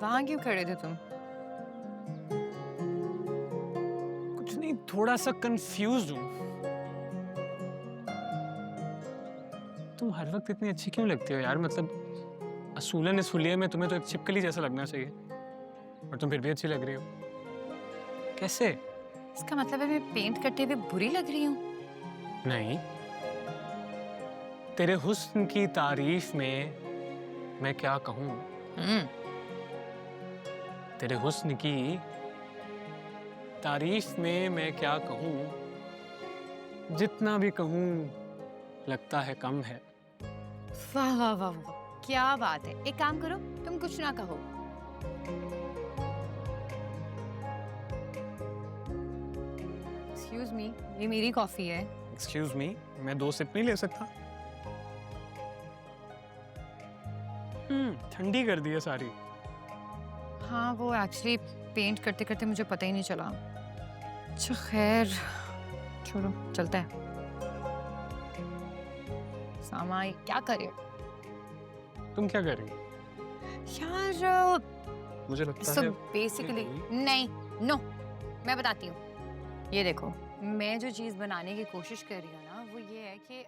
वहां क्यों खड़े थे तुम? कुछ नहीं, थोड़ा सा कंफ्यूज हूँ। तुम हर वक्त इतनी अच्छी क्यों लगती हो यार? मतलब असूलन इस हुलिये में तुम्हें तो एक छिपकली जैसा लगना चाहिए, और तुम फिर भी अच्छी लग रही हो। कैसे? इसका मतलब है मैं पेंट करते हुए बुरी लग रही हूँ? नहीं, तेरे हुस्न की तारीफ में मैं क्या कहूँ। तेरे हुस्न की तारीफ में मैं क्या कहूँ, जितना भी कहूँ लगता है कम है। वाह वाह वाह वाह, क्या बात है। एक काम करो, तुम कुछ ना कहो। एक्सक्यूज मी, ये मेरी कॉफी है। एक्सक्यूज मी, मैं 2 सिप नहीं ले सकता? ठंडी कर दी है सारी। हाँ, वो एक्चुअली पेंट करते करते मुझे पता ही नहीं चला। अच्छा खैर, छोड़ो, चलता है। सामा, क्या कर रहे हो? तुम क्या कर रही हो? यार मुझे लगता सो है बेसिकली नहीं, नो, मैं बताती हूँ। ये देखो, मैं जो चीज बनाने की कोशिश कर रही हूँ ना, वो ये है कि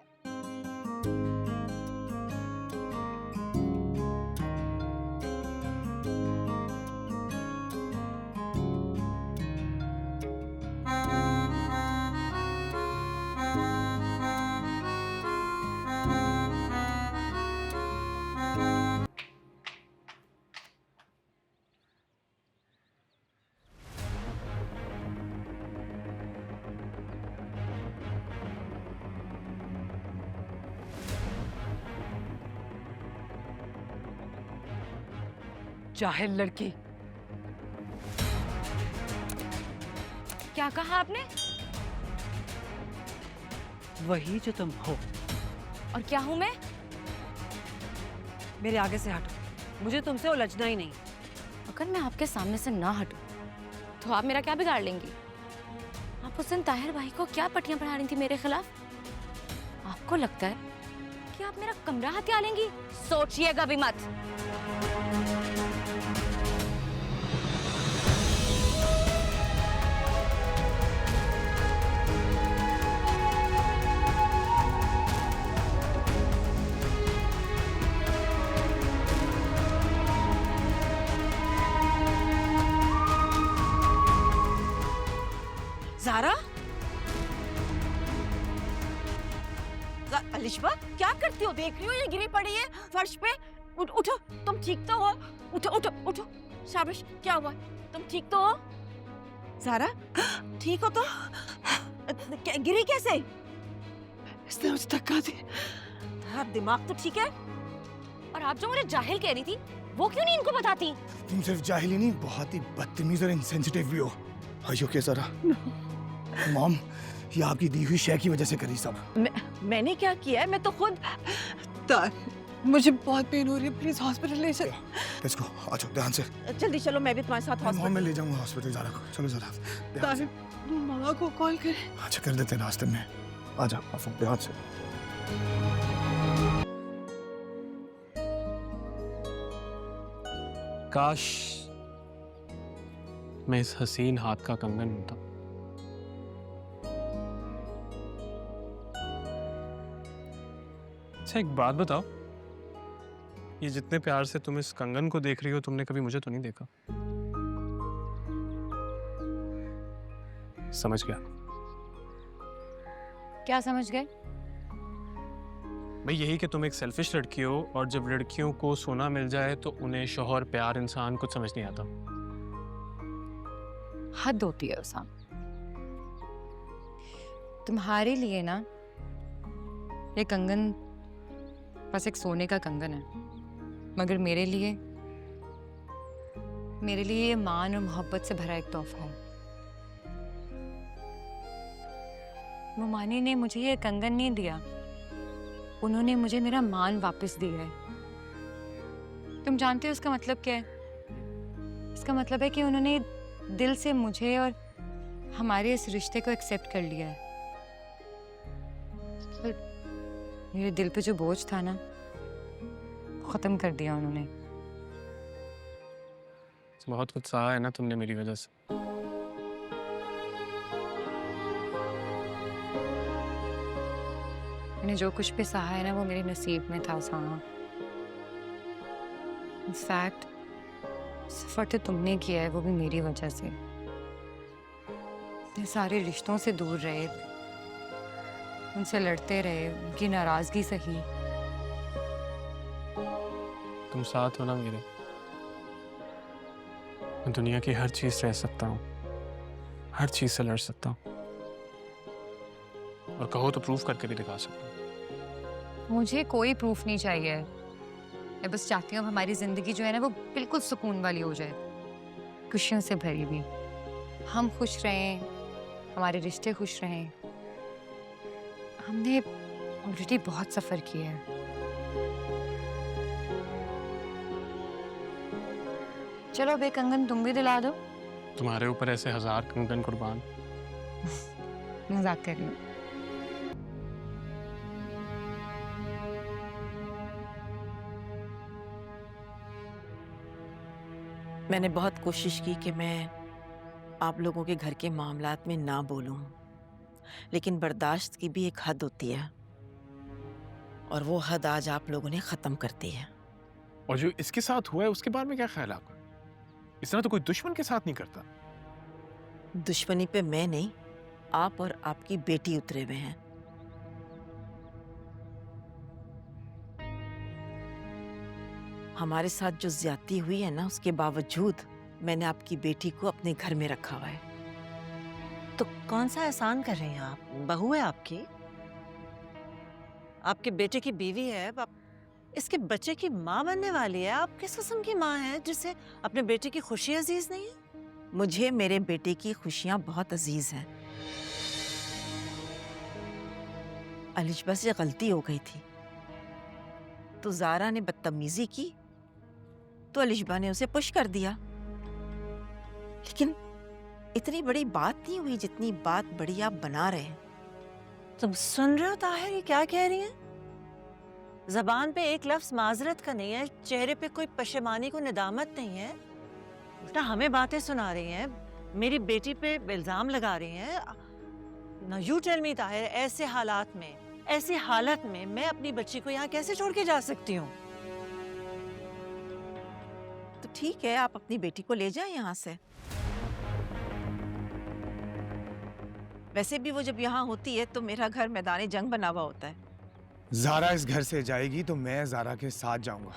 जाहिल लड़की। क्या कहा आपने? वही जो तुम हो। और क्या हूँ मैं? मेरे आगे से हटो, मुझे तुमसे उलझना ही नहीं। अगर मैं आपके सामने से ना हटूं, तो आप मेरा क्या बिगाड़ लेंगी? आप उस दिन ताहिर भाई को क्या पट्टियां पढ़ा रही थी मेरे खिलाफ? आपको लगता है कि आप मेरा कमरा हथिया लेंगी? सोचिएगा भी मत। ज़ारा? अलिशबा, क्या करती हो? देख रही हो ये गिरी पड़ी है फर्श पे। उठो, तुम ठीक तो हो? उठो उठो उठो। शाबाश, क्या हुआ? तुम ठीक तो हो? ज़ारा, ठीक हो तो? गिरी कैसे? इसने मुझे धक्का दी। तुम्हारा दिमाग तो ठीक है? और आप जो मुझे जाहिल कह रही थी, वो क्यों नहीं इनको बताती? तुम सिर्फ जाहिल ही नहीं, बहुत ही बदतमीज और इनसेंसिटिव भी हो। आयो के जरा। मॉम, ये आपकी दी हुई शय की वजह से करी सब। मैंने क्या किया है? मैं तो खुद। मुझे बहुत पेन हो रही है, प्लीज हॉस्पिटल ले चलो। लेट्स गो, आ जाओ ध्यान से। जल्दी चलो, मैं भी तुम्हारे साथ मॉम, हॉस्पिटल। मैं ले जाऊंगा हॉस्पिटल ज़ारा को। चलो ज़रा ध्यान से। मामा को कॉल करें। अच्छा कर देते हैं रास्ते में। आ जाओ आप ध्यान से। काश मैं इस हसीन हाथ का कंगन होता। अच्छा एक बात बताओ, ये जितने प्यार से तुम इस कंगन को देख रही हो, तुमने कभी मुझे तो नहीं देखा? समझ गया। क्या समझ गए? भाई यही कि तुम एक सेल्फिश लड़की हो, और जब लड़कियों को सोना मिल जाए तो उन्हें शौहर, प्यार, इंसान कुछ समझ नहीं आता। हद होती है उसाम। तुम्हारे लिए ना ये कंगन बस एक सोने का कंगन है, मगर मेरे लिए ये मान और मोहब्बत से भरा एक तोहफा है। मुमानी ने मुझे ये कंगन नहीं दिया, उन्होंने मुझे मेरा मान वापस दिया है। तुम जानते हो इसका मतलब क्या है? इसका मतलब है कि उन्होंने दिल से मुझे और हमारे इस रिश्ते को एक्सेप्ट कर लिया है। मेरे दिल पे जो बोझ था ना, खत्म कर दिया उन्होंने। बहुत कुछ सहा है ना तुमने मेरी वजह से। मैंने जो कुछ भी सहा है ना वो मेरे नसीब में था सहा। इनफैक्ट सफर तो तुमने किया है वो भी मेरी वजह से। इतने सारे रिश्तों से दूर रहे, उनसे लड़ते रहे, उनकी नाराजगी सही। तुम साथ हो ना मेरे, मैं दुनिया की हर चीज से रह सकता हूँ, हर चीज से लड़ सकता हूँ, और कहो तो प्रूफ करके भी दिखा सकता हूँ। मुझे कोई प्रूफ नहीं चाहिए। मैं बस चाहती हूँ हमारी जिंदगी जो है ना वो बिल्कुल सुकून वाली हो जाए, खुशियों से भरी हुई। हम खुश रहें, हमारे रिश्ते खुश रहें। हमने ऑलरेडी बहुत सफर किया है। चलो अब एक कंगन तुम भी दिला दो। तुम्हारे ऊपर ऐसे 1000 कंगन कुर्बान। मजाक कर रही हूँ। मैंने बहुत कोशिश की कि मैं आप लोगों के घर के मामलात में ना बोलूं, लेकिन बर्दाश्त की भी एक हद होती है, और वो हद आज आप लोगों ने खत्म कर दी है। और जो इसके साथ हुआ है उसके बारे में क्या ख्याल है आपका? इस तरह तो कोई दुश्मन के साथ नहीं करता। दुश्मनी पे मैं नहीं, आप और आपकी बेटी उतरे हुए हैं। हमारे साथ जो ज्यादती हुई है ना, उसके बावजूद मैंने आपकी बेटी को अपने घर में रखा हुआ है। तो कौन सा एहसान कर रही हैं आप? बहू है आपकी, आपके बेटे की बीवी है, आप इसके बच्चे की माँ बनने वाली है। आप किस किस्म की माँ है जिससे अपने बेटे की खुशी अजीज नहीं है? मुझे मेरे बेटे की खुशियां बहुत अजीज हैं। अलिशबा से गलती हो गई थी, तो ज़ारा ने बदतमीजी की, तो अलिशबा ने उसे पुश कर दिया। लेकिन इतनी बड़ी बात नहीं हुई जितनी बात बड़ी आप बना रहे हैं। तुम सुन रहे हो ताहिर, ये क्या कह रही हैं? जबान पे एक लफ्ज माजरत का नहीं है, चेहरे पे कोई पशेमानी को निदामत नहीं है, उल्टा हमें बातें सुना रही हैं, मेरी बेटी पे इल्जाम लगा रही हैं। ना यू टेल मी ताहिर, ऐसे हालात में, ऐसी हालत में मैं अपनी बच्ची को यहाँ कैसे छोड़ के जा सकती हूँ? तो ठीक है, आप अपनी बेटी को ले जाएं यहाँ से। वैसे भी वो जब यहाँ होती है तो मेरा घर मैदान जंग बना हुआ होता है। ज़ारा इस घर से जाएगी तो मैं ज़ारा के साथ जाऊंगा।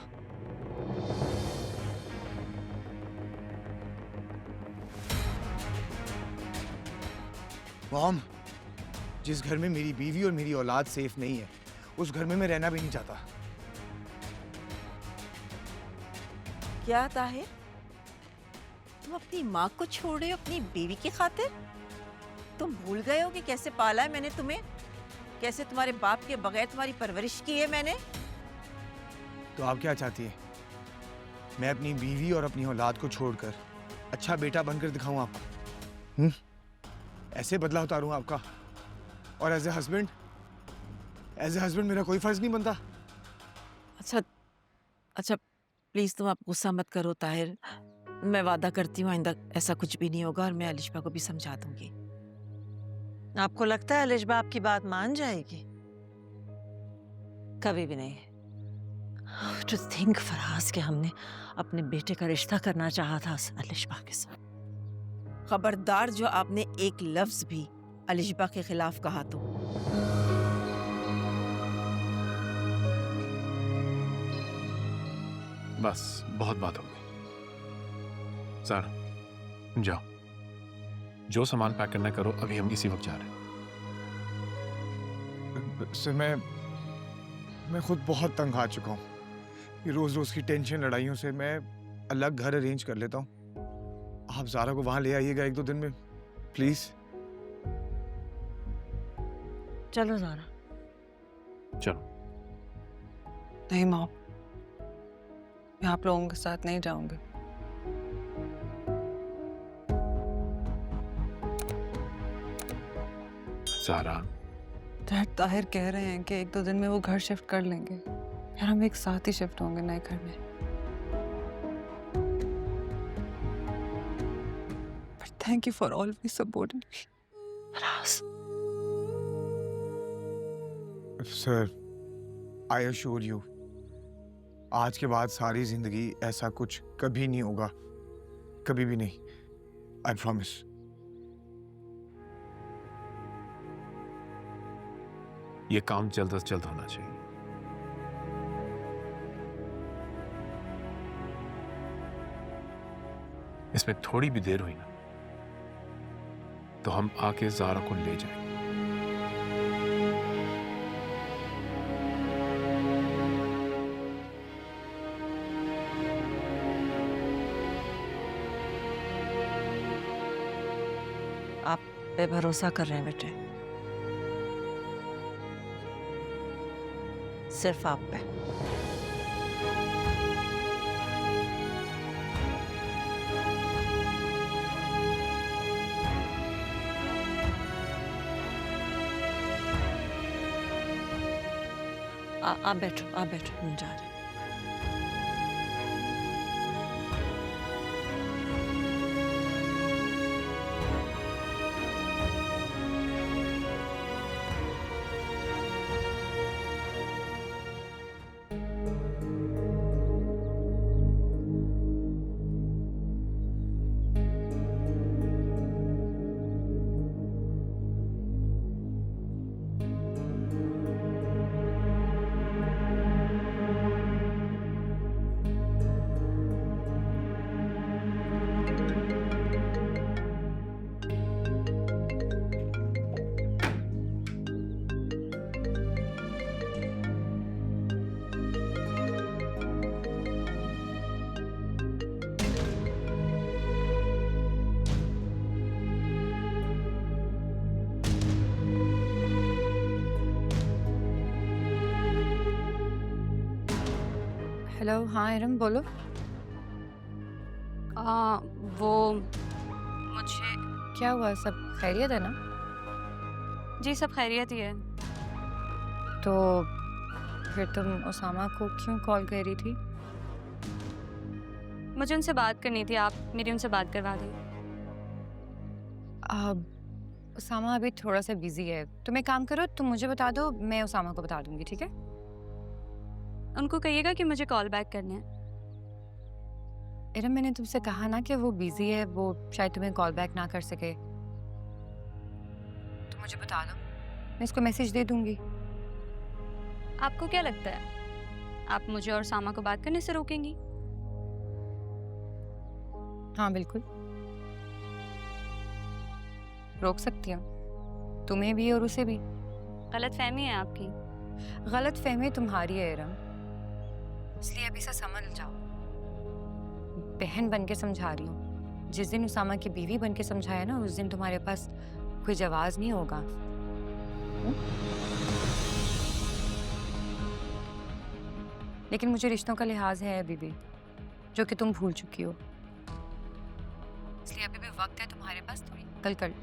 मॉम, जिस घर में मेरी बीवी और मेरी औलाद सेफ नहीं है, उस घर में मैं रहना भी नहीं चाहता। क्या ताहिर, तुम अपनी माँ को छोड़ रहे हो अपनी बीवी की खातिर? तुम भूल गए हो कि कैसे पाला है मैंने तुम्हें, कैसे तुम्हारे बाप के बगैर तुम्हारी परवरिश की है मैंने? तो आप क्या चाहती हैं? मैं अपनी बीवी और अपनी औलाद को छोड़कर अच्छा बेटा बनकर दिखाऊं आपको? ऐसे बदला उतारूं आपका? और एज ए हस्बैंड मेरा कोई फर्ज नहीं बनता? अच्छा प्लीज तुम आप गुस्सा मत करो ताहिर। मैं वादा करती हूँ आइंदा ऐसा कुछ भी नहीं होगा, और मैं अलिशबा को भी समझा दूंगी। आपको लगता है अलिशबा आपकी बात मान जाएगी? कभी भी नहीं। टू थिंक फराज कि हमने अपने बेटे का रिश्ता करना चाहा था अलिशबा के साथ। खबरदार जो आपने एक लफ्ज भी अलिशबा के खिलाफ कहा तो। बस बहुत बात हो गई। ज़ारा जाओ, जो सामान पैक करना करो, अभी हम इसी वक्त जा रहे हैं। सर मैं खुद बहुत तंग आ चुका हूँ। ये रोज रोज की टेंशन लड़ाइयों से मैं अलग घर अरेंज कर लेता हूँ। आप ज़ारा को वहां ले आइएगा 1-2 दिन में प्लीज। चलो ज़ारा। चलो। नहीं मॉम, मैं आप लोगों के साथ नहीं जाऊंगी। ज़ारा, डैड ताहिर कह रहे हैं कि 1-2 दिन में वो घर शिफ्ट कर लेंगे। यार हम एक साथ ही शिफ्ट होंगे नए घर में। Thank you for always supporting me. Raj, sir, I assure you, आज के बाद सारी जिंदगी ऐसा कुछ कभी नहीं होगा, कभी भी नहीं। I promise. ये काम जल्द से जल्द होना चाहिए। इसमें थोड़ी भी देर हुई ना तो हम आके ज़ारा को ले जाएंगे। आप पे भरोसा कर रहे हैं बेटे, सिर्फ आप पे। आप बैठो, आप बैठो, हम जा रहे हैं। हेलो, हाँ इरम बोलो। वो मुझे क्या हुआ, सब खैरियत है ना? जी सब खैरियत ही है। तो फिर तुम उसामा को क्यों कॉल कर रही थी? मुझे उनसे बात करनी थी, आप मेरी उनसे बात करवा दें। उसामा अभी थोड़ा सा बिजी है, तुम एक काम करो, तुम मुझे बता दो, मैं उसामा को बता दूंगी, ठीक है? उनको कहिएगा कि मुझे कॉल बैक करना है। इरम मैंने तुमसे कहा ना कि वो बिजी है, वो शायद तुम्हें कॉल बैक ना कर सके। तो मुझे बता दो, मैं इसको मैसेज दे दूंगी। आपको क्या लगता है आप मुझे और सामा को बात करने से रोकेंगी? हाँ बिल्कुल रोक सकती हूँ, तुम्हें भी और उसे भी। गलत फहमी है आपकी। गलत फहमी तुम्हारी है इरम, इसलिए अभी से समझ जाओ। बहन बन के समझा रही हूँ, जिस दिन उसामा की बीवी बन के समझाया ना, उस दिन तुम्हारे पास कोई जवाब नहीं होगा। लेकिन मुझे रिश्तों का लिहाज है अभी भी, जो कि तुम भूल चुकी हो। इसलिए अभी भी वक्त है तुम्हारे पास, थोड़ी कल कर लो।